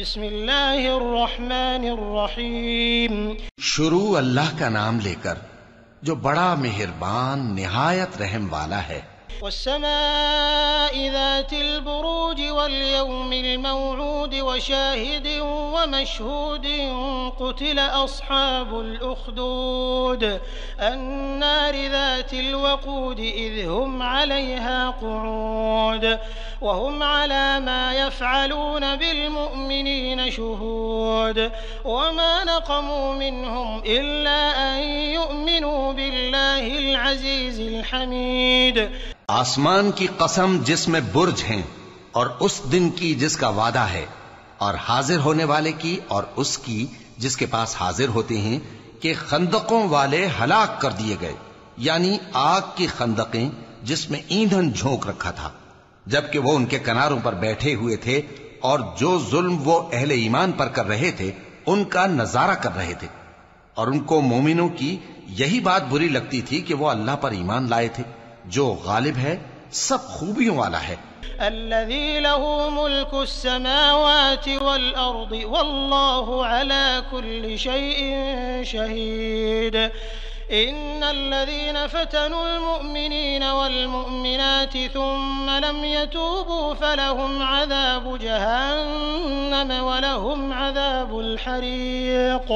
بسم اللہ الرحمن الرحیم. شروع اللہ کا نام لے کر جو بڑا مہربان نہایت رحم والا ہے. والسماء ذات البروج واليوم الموعود وشاهد ومشهود قتل أصحاب الأخدود النار ذات الوقود إذ هم عليها قعود وهم على ما يفعلون بالمؤمنين شهود وما نقموا منهم إلا أن يؤمنوا بالله العزيز الحميد. آسمان کی قسم جس میں برج ہیں اور اس دن کی جس کا وعدہ ہے، اور حاضر ہونے والے کی اور اس کی جس کے پاس حاضر ہوتے ہیں کہ خندقوں والے ہلاک کر دیے گئے، یعنی آگ کی خندقیں جس میں ایندھن جھونک رکھا تھا، جبکہ وہ ان کے کناروں پر بیٹھے ہوئے تھے اور جو ظلم وہ اہل ایمان پر کر رہے تھے ان کا نظارہ کر رہے تھے، اور ان کو مومنوں کی یہی بات بری لگتی تھی کہ وہ اللہ پر ایمان لائے تھے جو غالب ہے، سب خوبیوں والا ہے. الذي له ملك السماوات والأرض والله على كل شيء شهيد. إن الذين فتنوا المؤمنين والمؤمنات ثم لم يتوبوا فلهم عذاب جهنم ولهم عذاب الحريق.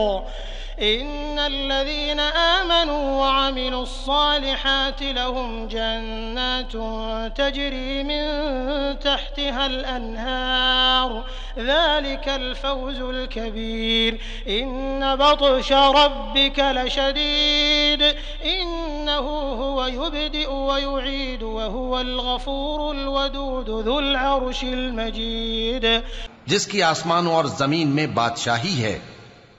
إن الذين آمنوا وعملوا الصالحات لهم جنات تجري من تحتها الأنهار ذلك الفوز الكبير. إن بطش ربك لشديد إنه هو يبدئ ويعيد وهو الغفور الودود ذو العرش المجيد. جس کی آسمانوں اور زمین میں بادشاہی ہے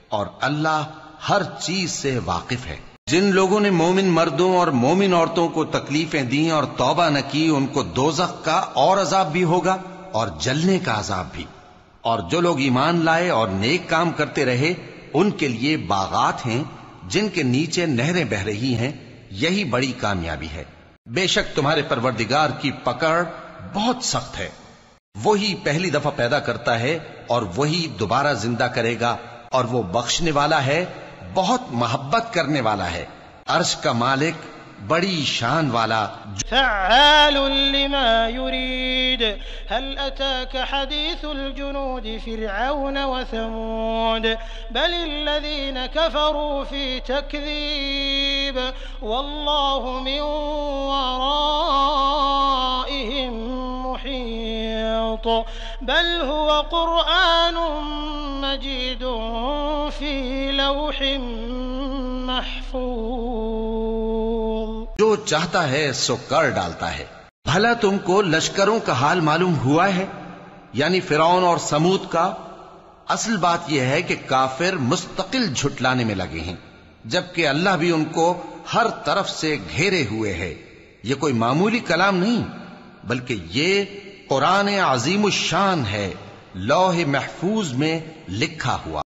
اور اللہ ہر چیز سے واقف ہے. جن لوگوں نے مومن مردوں اور مومن عورتوں کو تکلیفیں دیں اور توبہ نہ کی ان کو دوزخ کا اور عذاب بھی ہوگا اور جلنے کا عذاب بھی. اور جو لوگ ایمان لائے اور نیک کام کرتے رہے ان کے لیے باغات ہیں جن کے نیچے نہریں بہ رہی ہیں، یہی بڑی کامیابی ہے. بے شک تمہارے پروردگار کی پکڑ بہت سخت ہے. وہی پہلی دفعہ پیدا کرتا ہے اور وہی دوبارہ زندہ کرے گا، اور وہ بخشنے والا ہے، بہت محبت کرنے والا ہے، عرش کا مالک، بڑی شان والا. فعال لما يريد. هل أتاك حديث الجنود فرعون وثمود بل الذين كفروا في تكذيب والله من ورائهم محيط. بل هو قرآن مجيد في لوح محفوظ. جو چاہتا ہے سو کر ڈالتا ہے. بھلا تم کو لشکروں کا حال معلوم ہوا ہے، یعنی فرعون اور سمود کا؟ اصل بات یہ ہے کہ کافر مستقل جھٹلانے میں لگے ہیں، جبکہ اللہ بھی ان کو ہر طرف سے گھیرے ہوئے ہے. یہ کوئی معمولی کلام نہیں بلکہ یہ قرآن عظیم الشان ہے، لوح محفوظ میں لکھا ہوا.